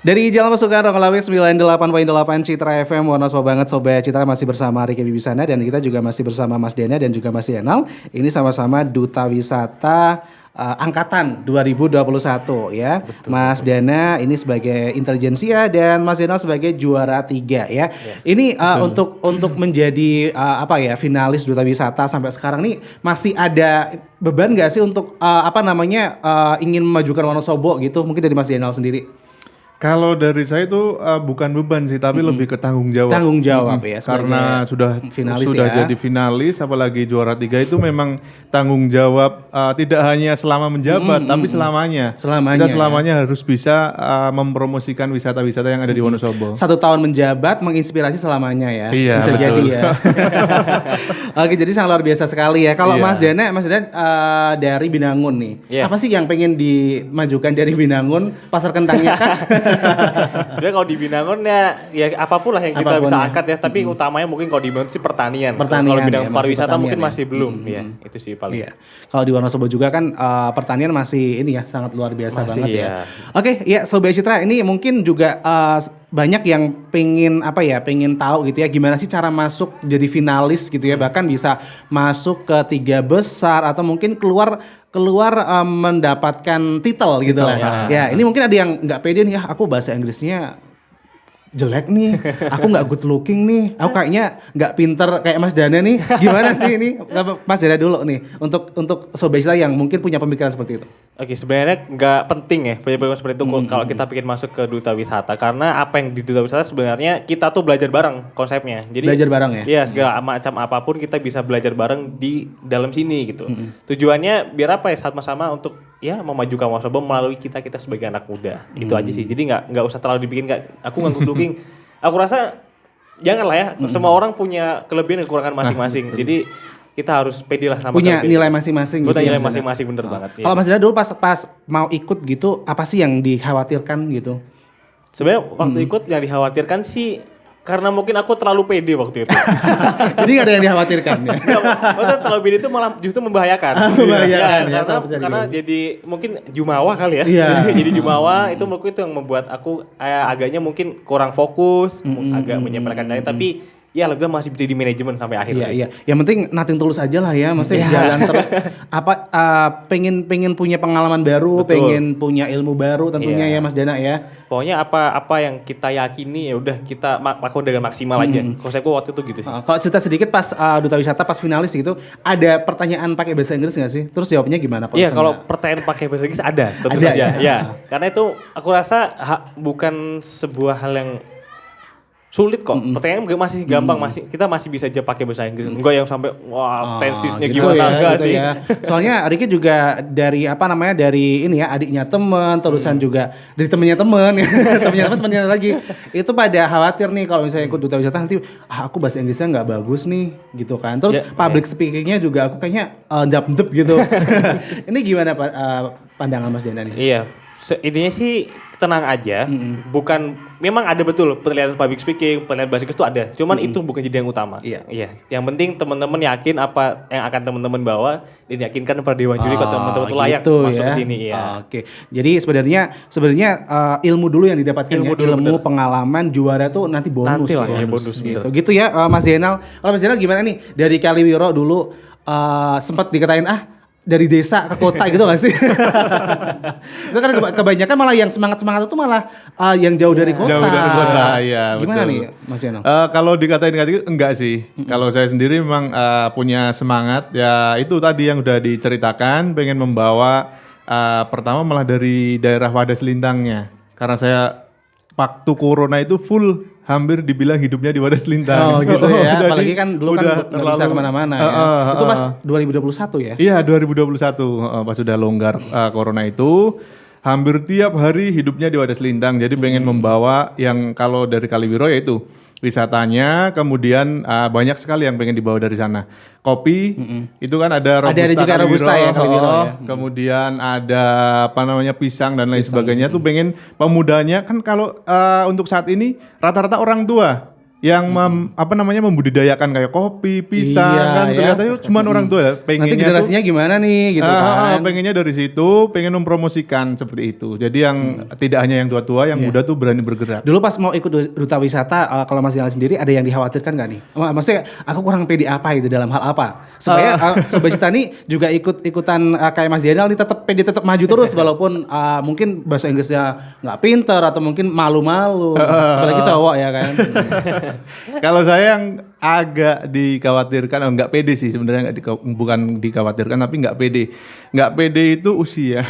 Dari Jalan Soekarno Ngelawi 98.8 Citra FM. Wonosobo banget Sobat Citra, masih bersama Riki Wibisana dan kita juga masih bersama Mas Dena dan juga Mas Yenal. Ini sama-sama Duta Wisata Angkatan 2021 ya. Betul, Mas Dana ini sebagai intelijensia dan Mas Yenal sebagai juara 3 ya. Ini untuk menjadi finalis Duta Wisata sampai sekarang nih masih ada beban nggak sih untuk ingin memajukan Wonosobo gitu? Mungkin dari Mas Yenal sendiri. Kalau dari saya itu bukan beban sih, tapi lebih ke tanggung jawab. Tanggung jawab ya. Karena sudah ya. Jadi finalis, apalagi juara 3 itu memang tanggung jawab tidak hanya selama menjabat, tapi selamanya. Kita selamanya harus bisa mempromosikan wisata-wisata yang ada di Wonosobo. 1 tahun menjabat menginspirasi selamanya ya. Iya, bisa betul. jadi ya. Oke, jadi sangat luar biasa sekali ya. Kalau Mas Dana dari Binangun nih. Apa sih yang pengen dimajukan dari Binangun? Pasar kentangnya kan? Sebenarnya kalau di Binangun ya apapun lah yang kita bisa angkat ya, tapi utamanya mungkin kalau di Binangun sih pertanian. Kalau bidang pariwisata mungkin masih belum ya. Itu sih paling. Iya. Kalau di Wonosobo juga kan pertanian masih ini ya sangat luar biasa banget ya. Oke, ya Sobat Citra, ini mungkin juga banyak yang pengen tahu gitu ya gimana sih cara masuk jadi finalis gitu ya, bahkan bisa masuk ke 3 besar atau mungkin keluar mendapatkan titel gitu lah. Ya, ini mungkin ada yang nggak pede nih, aku bahasa Inggrisnya jelek nih, aku nggak good looking nih, aku kayaknya nggak pinter kayak Mas Dana nih. Gimana sih ini? Mas Dana dulu nih untuk Sobat Citra yang mungkin punya pemikiran seperti itu. Oke, sebenarnya nggak penting ya pemikiran seperti itu kalau kita pikir masuk ke Duta Wisata, karena apa yang di Duta Wisata sebenarnya kita tuh belajar bareng konsepnya. Jadi belajar bareng ya? Iya, segala macam apapun kita bisa belajar bareng di dalam sini gitu. Tujuannya biar apa ya, sama-sama untuk ya memajukan Wonosobo melalui kita sebagai anak muda. Itu aja sih. Jadi nggak usah terlalu dibikin aku nggak good looking. Aku rasa janganlah ya. Semua orang punya kelebihan dan kekurangan masing-masing. Jadi kita harus pede lah sama punya nilai masing-masing. Punya nilai masing-masing, bener banget. Kalau Mas Dana dulu pas mau ikut gitu, apa sih yang dikhawatirkan gitu? Sebenarnya waktu ikut yang dikhawatirkan sih karena mungkin aku terlalu pede waktu itu. Jadi gak ada yang dikhawatirkan ya? Maksudnya terlalu pede itu malah justru membahayakan. Karena jadi mungkin jumawa kali ya. Jadi jumawa itu menurutku itu yang membuat aku agaknya mungkin kurang fokus, agak menyepelekan diri, tapi ya lebih masih bisa di manajemen sampai akhir. Iya. Yang penting nothing tulus aja lah ya, maksudnya jalan terus. Pengen punya pengalaman baru, pengen punya ilmu baru tentunya ya Mas Dana ya. Pokoknya apa yang kita yakini ya udah kita lakukan dengan maksimal aja. Konsepku waktu itu gitu sih. Kalau cerita sedikit pas Duta Wisata pas finalis gitu, ada pertanyaan pakai bahasa Inggris nggak sih? Terus jawabnya gimana? Iya, kalau pertanyaan pakai bahasa Inggris ada, tentu saja. Ya. Karena itu aku rasa bukan sebuah hal yang sulit kok. Pertanyaan masih gampang, kita masih bisa aja pakai bahasa Inggris. Enggak yang sampai tensisnya gitu gimana enggak sih. Ya. Soalnya Riki juga dari dari ini ya, adiknya teman, terusan juga dari temennya teman, temennya lagi. Itu pada khawatir nih kalau misalnya ikut Duta Wisata nanti aku bahasa Inggrisnya enggak bagus nih gitu kan. Terus public speakingnya juga aku kayaknya ndap-ndep gitu. Ini gimana pandangan Mas Dana nih? Iya. Intinya sih tenang aja, bukan memang ada betul penilaian public speaking, penilaian bahasa Inggris itu ada, cuman itu bukan jadi yang utama. Iya. Yang penting teman-teman yakin apa yang akan teman-teman bawa dan yakinkan pada dewan juri kalau teman-teman itu layak masuk ke sini. Oke. Jadi sebenarnya ilmu dulu yang didapatkan, ilmu pengalaman, juara tuh nanti bonus. Nanti lah ya bonus gitu ya Mas Yenal. Kalau Mas Yenal gimana nih dari Kaliwiro dulu sempat dikatain dari desa ke kota gitu gak sih? Itu kan kebanyakan malah yang semangat itu malah yang jauh dari kota. Jauh dari kota, ya. Gimana betul. nih Mas Yenal? Kalau dikatain enggak sih. Kalau saya sendiri memang punya semangat. Ya itu tadi yang udah diceritakan, pengen membawa pertama malah dari daerah Wadas Lintangnya. Karena saya waktu corona itu full hampir dibilang hidupnya di Wadas Lintang. Oh gitu ya, apalagi kan dulu kan nggak bisa kemana-mana ya. Itu pas 2021 ya? Iya 2021, pas sudah longgar corona itu. Hampir tiap hari hidupnya di Wadas Lintang, jadi pengen membawa yang kalau dari Kaliwiro yaitu wisatanya, kemudian banyak sekali yang pengen dibawa dari sana. Kopi, itu kan ada Robusta ya Kaliwiro ya. Kemudian ada pisang dan lain sebagainya tuh pengen pemudanya kan kalau untuk saat ini rata-rata orang tua yang membudidayakan kayak kopi, pisang Iya, kan ya. kelihatannya cuman orang tua ya pengennya Nanti generasinya gimana nih gitu kan. pengennya dari situ, pengen mempromosikan seperti itu. Jadi yang tidak hanya yang tua-tua, yang muda tuh berani bergerak. Dulu pas mau ikut duta wisata, kalau Mas Diana sendiri ada yang dikhawatirkan nggak nih? Maksudnya aku kurang pede apa itu dalam hal apa? Supaya Sobat Cita nih juga ikutan kayak Mas Diana nih tetap pede, tetap maju terus walaupun mungkin bahasa Inggrisnya nggak pinter atau mungkin malu-malu. Apalagi cowok ya kan. Kalau saya yang agak dikhawatirkan, nggak pede sih sebenarnya, bukan dikhawatirkan tapi nggak pede. Nggak pede itu usia.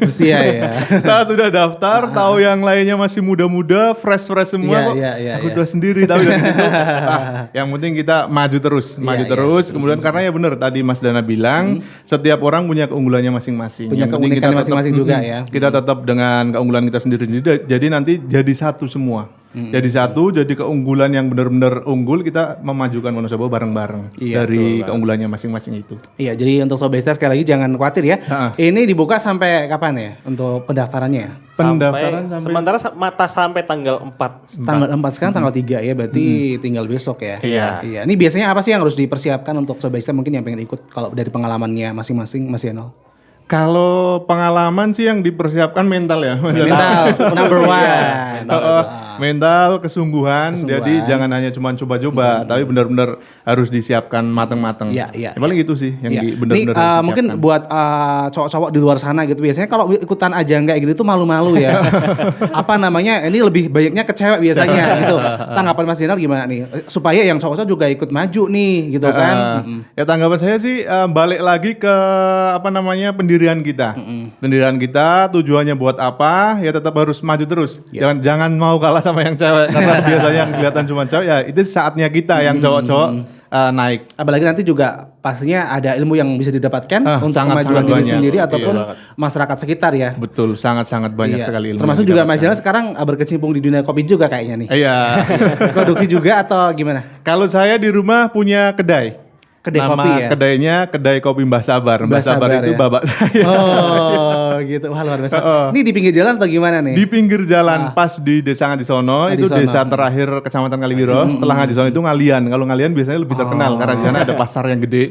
Usia ya. Saat udah daftar, tahu yang lainnya masih muda-muda, fresh-fresh semua kok. Aku tua sendiri, tapi dari situ. Yang penting kita maju terus. Kemudian karena ya benar tadi Mas Dana bilang, setiap orang punya keunggulannya masing-masing. Punya yang penting kita keunikannya masing-masing juga ya. Kita tetap dengan keunggulan kita sendiri-sendiri. Jadi nanti jadi satu semua. Jadi satu, jadi keunggulan yang benar-benar unggul, kita memajukan Wonosobo bareng-bareng dari keunggulannya masing-masing itu. Iya, jadi untuk Sobat Cita sekali lagi jangan khawatir ya. Ini dibuka sampai kapan ya untuk pendaftarannya ya? Pendaftaran sementara sampai tanggal 4. Tanggal 4 sekarang tanggal 3 ya, berarti tinggal besok ya. Iya. Ini biasanya apa sih yang harus dipersiapkan untuk Sobat Cita mungkin yang pengen ikut kalau dari pengalamannya masing-masing Mas Yenol? Kalau pengalaman sih yang dipersiapkan mental ya. Mental number one. Mental, kesungguhan. Jadi jangan hanya cuma coba-coba, tapi benar-benar harus disiapkan matang-matang. Iya. Paling itu sih yang benar-benar harus disiapkan. Mungkin buat cowok-cowok di luar sana gitu, biasanya kalau ikutan ajang kayak gitu tuh malu-malu ya. Apa namanya? Ini lebih banyaknya ke cewek biasanya gitu. Tanggapan Mas Yenol gimana nih? Supaya yang cowok-cowok juga ikut maju nih gitu kan. Ya tanggapan saya sih balik lagi ke pendirian kita. Pendirian kita tujuannya buat apa? Ya tetap harus maju terus. Jangan mau kalah sama yang cewek, karena biasanya yang kelihatan cuma cewek, ya itu saatnya kita yang cowok-cowok naik. Apalagi nanti juga pastinya ada ilmu yang bisa didapatkan untuk kemajuan diri sendiri ataupun masyarakat sekitar ya. Betul, sangat-sangat banyak sekali ilmu. Termasuk juga Mas Yenol sekarang berkecimpung di dunia kopi juga kayaknya nih. Iya. Produksi juga atau gimana? Kalau saya di rumah punya kedai. Nama kopi ya? Kedainya Kedai Kopi Mbah Sabar. Mbah Sabar itu ya? bapak saya. Oh gitu, wah luar biasa. Ini di pinggir jalan atau gimana nih? Di pinggir jalan, pas di Desa Ngadisono, itu desa terakhir Kecamatan Kaliwiro. Setelah Ngadisono itu Ngalian. Kalau Ngalian biasanya lebih terkenal karena di sana ada pasar yang gede.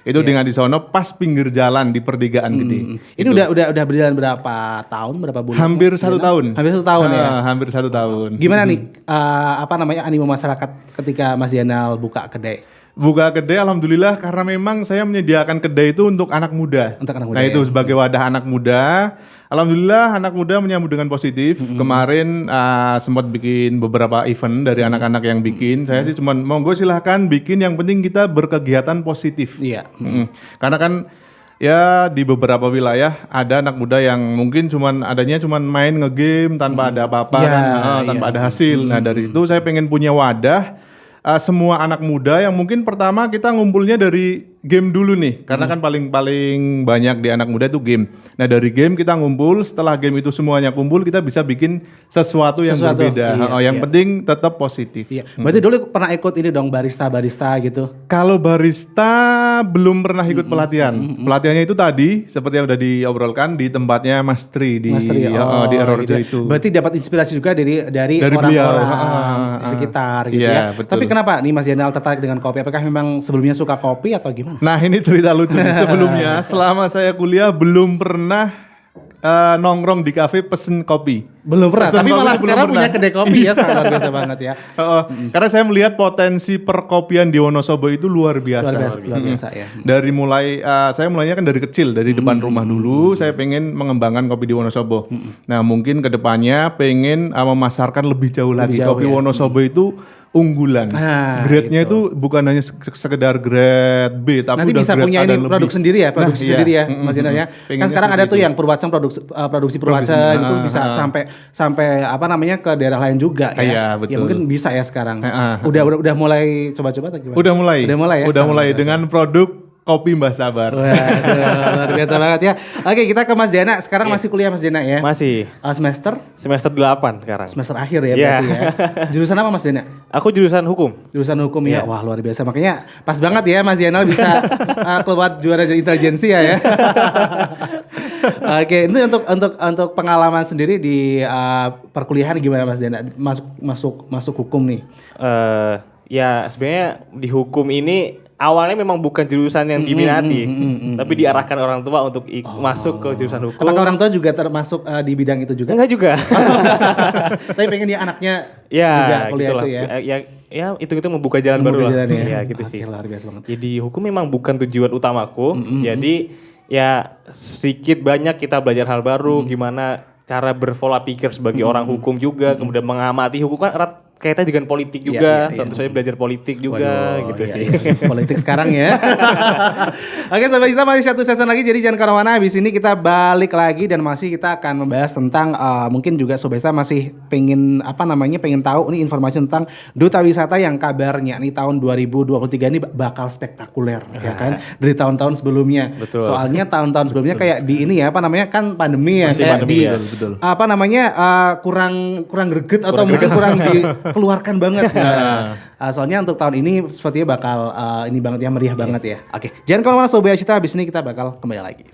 Itu di Ngadisono pas pinggir jalan di pertigaan gede. Ini udah berjalan berapa tahun, berapa bulan? Hampir 1 tahun. Hampir 1 tahun ya. Hampir 1 tahun. Gimana nih animo masyarakat ketika Mas Yenol buka kedai? Buka kedai alhamdulillah, karena memang saya menyediakan kedai itu untuk anak muda. Nah itu sebagai wadah anak muda. Alhamdulillah anak muda menyambut dengan positif. Kemarin sempat bikin beberapa event dari anak-anak yang bikin. Saya sih cuman monggo silahkan bikin, yang penting kita berkegiatan positif. Iya. Karena kan ya di beberapa wilayah ada anak muda yang mungkin adanya main ngegame tanpa ada apa-apa tanpa ada hasil. Nah dari itu saya pengen punya wadah semua anak muda yang mungkin pertama kita ngumpulnya dari game dulu nih, karena kan paling banyak di anak muda itu game. Nah dari game kita ngumpul, setelah game itu semuanya kumpul, kita bisa bikin sesuatu yang berbeda. Yang penting tetap positif. Iya. Berarti dulu pernah ikut ini dong barista gitu? Kalau barista belum pernah ikut pelatihan. Pelatihannya itu tadi seperti yang udah diobrolkan di tempatnya Mas Tri di Erorjo itu. Berarti dapat inspirasi juga dari orang-orang di sekitar gitu ya. Betul. Tapi kenapa nih Mas Yenol tertarik dengan kopi? Apakah memang sebelumnya suka kopi atau gimana? Nah ini cerita lucu. Sebelumnya selama saya kuliah belum pernah nongkrong di kafe pesen kopi. Belum pernah, tapi malah sekarang punya kedai kopi ya, sangat luar biasa banget ya. Karena saya melihat potensi perkopian di Wonosobo itu luar biasa. Luar biasa ya. Dari saya mulainya kan dari kecil, dari depan rumah dulu, saya pengen mengembangkan kopi di Wonosobo. Nah mungkin kedepannya pengen memasarkan lebih jauh lagi. Kopi Wonosobo itu unggulan. Grade-nya itu bukan hanya sekedar grade B, tapi nanti udah bisa grade punya ini produk sendiri ya, sendiri ya, Mas Yenol ya. Kan sekarang ada tuh yang Purwaceng produksi Purwaceng itu bisa sampai ke daerah lain juga ya. Iya, betul. Ya mungkin bisa ya sekarang. Udah mulai coba-coba atau gimana? Udah mulai ya. Udah mulai dengan produk Kopi Mbah Sabar. Luar biasa banget ya. Oke, kita ke Mas Dana. Sekarang masih kuliah Mas Dana ya? Masih. Semester 8 sekarang. Semester akhir ya berarti ya. Jurusan apa Mas Dana? Aku jurusan hukum. Jurusan hukum ya. Wah, luar biasa. Makanya pas banget ya Mas Yenol bisa keluar juara intelijensia ya. Oke, itu untuk pengalaman sendiri di perkuliahan gimana Mas Dena? Masuk hukum nih. Ya sebenarnya di hukum ini awalnya memang bukan jurusan yang diminati, tapi diarahkan orang tua untuk masuk ke jurusan hukum. Apakah orang tua juga termasuk di bidang itu juga? Enggak juga. Tapi pengen dia anaknya ya, juga kuliah gitulah. itu ya. Ya itu membuka jalan baru lah. Ya gitu sih. Luar biasa banget. Jadi hukum memang bukan tujuan utamaku. Jadi ya sedikit banyak kita belajar hal baru, gimana cara berpola pikir sebagai orang hukum juga, kemudian mengamati hukum kan erat kaitannya dengan politik juga, tentu saja belajar politik juga. Waduh, gitu iya, sih. iya. Politik sekarang ya. Oke, Sobat Cita masih satu season lagi, jadi jangan kemana-mana. Habis ini kita balik lagi dan masih kita akan membahas tentang mungkin juga Sobat Cita masih pengen pengen tahu nih informasi tentang Duta Wisata yang kabarnya nih tahun 2023 ini bakal spektakuler ya kan dari tahun-tahun sebelumnya. Betul. Soalnya tahun-tahun sebelumnya kayak di ini ya kan pandemi ya, Masih kayak pandemi, di ya. Betul. kurang greget atau mungkin kurang dikeluarkan banget. Soalnya untuk tahun ini sepertinya bakal ini banget ya, meriah banget ya. Oke, jangan kemana-mana Sobat Cita, habis ini kita bakal kembali lagi.